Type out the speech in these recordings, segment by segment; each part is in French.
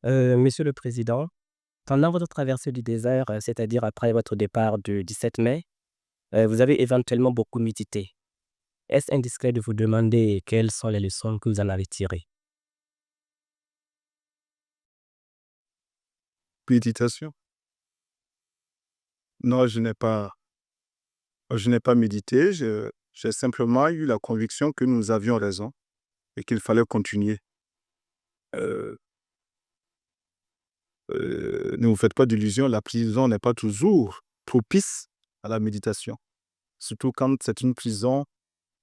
Monsieur le président, pendant votre traversée du désert, c'est-à-dire après votre départ du 17 mai, vous avez éventuellement beaucoup médité. Est-ce indiscret de vous demander quelles sont les leçons que vous en avez tirées? Méditation? Non, je n'ai pas médité, j'ai simplement eu la conviction que nous avions raison et qu'il fallait continuer. Heu ne vous faites pas d'illusions, la prison n'est pas toujours propice à la méditation, surtout quand c'est une prison,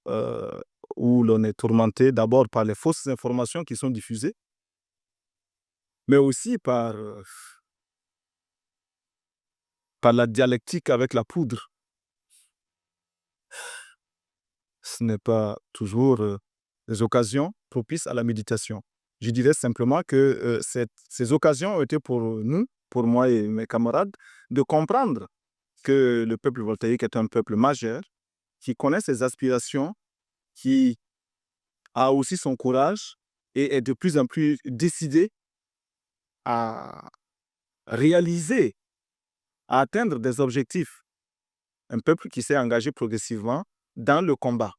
heu, où l'on est tourmenté d'abord par les fausses informations qui sont diffusées, mais aussi par la dialectique avec la poudre. Ce n'est pas toujours, des occasions propices à la méditation. Je dirais simplement que, ces occasions ont été pour nous, pour moi et mes camarades, de comprendre que le peuple voltaïque est un peuple majeur, qui connaît ses aspirations, qui a aussi son courage et est de plus en plus décidé à réaliser, à atteindre des objectifs. Un peuple qui s'est engagé progressivement dans le combat.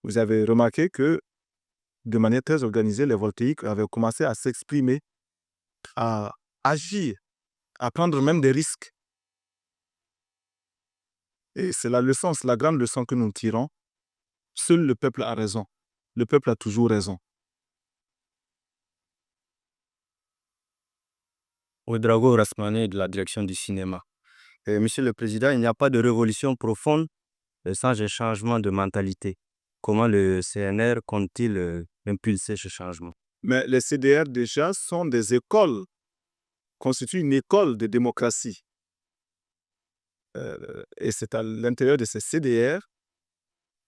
Vous avez remarqué que de manière très organisée, les voltaïques avaient commencé à s'exprimer, à agir, à prendre même des risques. Et c'est la leçon, c'est la grande leçon que nous tirons. Seul le peuple a raison. Le peuple a toujours raison. Ouedraogo Rasmané de la direction du cinéma. Monsieur le Président, il n'y a pas de révolution profonde sans un changement de mentalité. Comment le CNR compte-t-il impulser ce changement? Mais les CDR déjà sont des écoles, constituent une école de démocratie. Et c'est à l'intérieur de ces CDR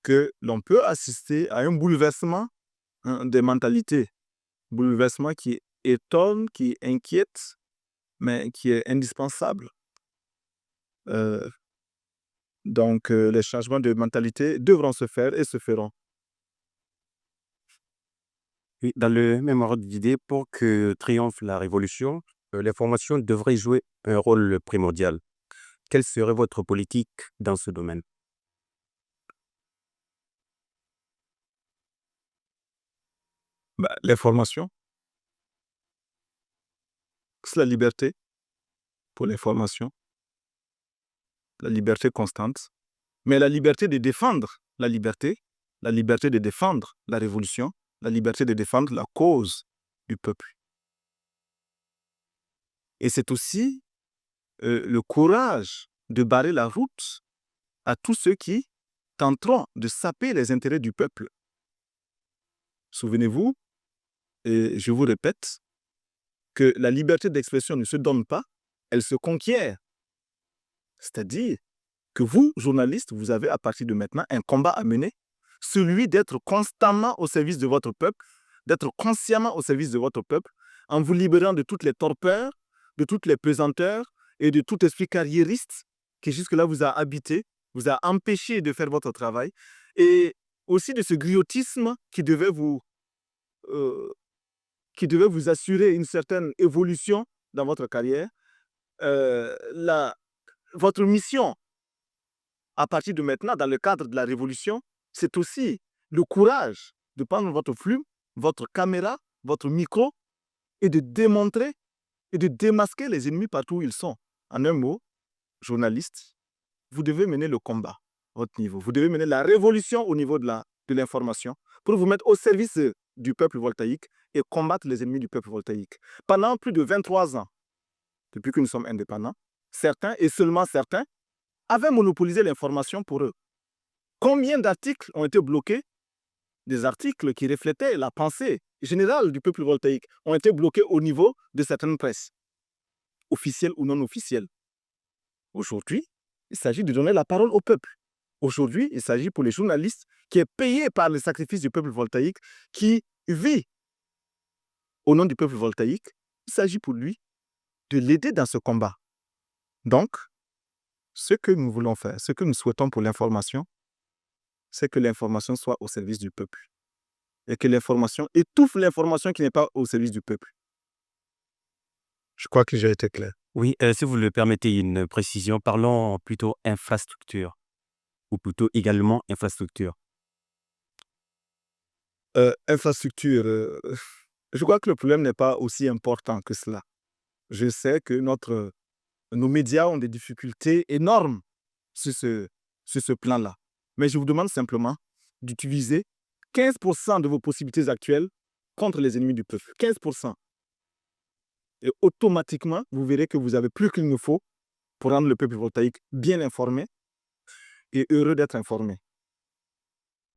que l'on peut assister à un bouleversement, hein, des mentalités. Bouleversement qui étonne, qui inquiète, mais qui est indispensable. Euh, donc, les changements de mentalité devront se faire et se feront. Oui, dans le même ordre d'idée, pour que triomphe la révolution, l'information devrait jouer un rôle primordial. Quelle serait votre politique dans ce domaine? Bah, l'information, c'est la liberté pour l'information, la liberté constante, mais la liberté de défendre la liberté de défendre la révolution, la liberté de défendre la cause du peuple. Et c'est aussi le courage de barrer la route à tous ceux qui tenteront de saper les intérêts du peuple. Souvenez-vous, et je vous répète, que la liberté d'expression ne se donne pas, elle se conquiert. C'est-à-dire que vous, journalistes, vous avez à partir de maintenant un combat à mener, celui d'être constamment au service de votre peuple, d'être consciemment au service de votre peuple, en vous libérant de toutes les torpeurs, de toutes les pesanteurs et de tout esprit carriériste qui jusque-là vous a habité, vous a empêché de faire votre travail, et aussi de ce griotisme euh, qui devait vous assurer une certaine évolution dans votre carrière. Votre mission, à partir de maintenant, dans le cadre de la révolution, c'est aussi le courage de prendre votre plume, votre caméra, votre micro et de démontrer et de démasquer les ennemis partout où ils sont. En un mot, journaliste, vous devez mener le combat à votre niveau. Vous devez mener la révolution au niveau de l'information pour vous mettre au service du peuple voltaïque et combattre les ennemis du peuple voltaïque. Pendant plus de 23 ans, depuis que nous sommes indépendants, certains, et seulement certains, avaient monopolisé l'information pour eux. Combien d'articles ont été bloqués? Des articles qui reflétaient la pensée générale du peuple voltaïque ont été bloqués au niveau de certaines presses, officielles ou non officielles. Aujourd'hui, il s'agit de donner la parole au peuple. Aujourd'hui, il s'agit pour les journalistes qui est payé par le sacrifice du peuple voltaïque, qui vit au nom du peuple voltaïque, il s'agit pour lui de l'aider dans ce combat. Donc, ce que nous voulons faire, ce que nous souhaitons pour l'information, c'est que l'information soit au service du peuple. et que l'information étouffe l'information qui n'est pas au service du peuple. Je crois que j'ai été clair. Oui, si vous le permettez, une précision. Parlons plutôt infrastructure, ou plutôt également infrastructure. Infrastructure, je crois que le problème n'est pas aussi important que cela. Je sais que nos médias ont des difficultés énormes sur ce plan-là. Mais je vous demande simplement d'utiliser 15% de vos possibilités actuelles contre les ennemis du peuple. 15%. Et automatiquement, vous verrez que vous avez plus qu'il nous faut pour rendre le peuple voltaïque bien informé et heureux d'être informé.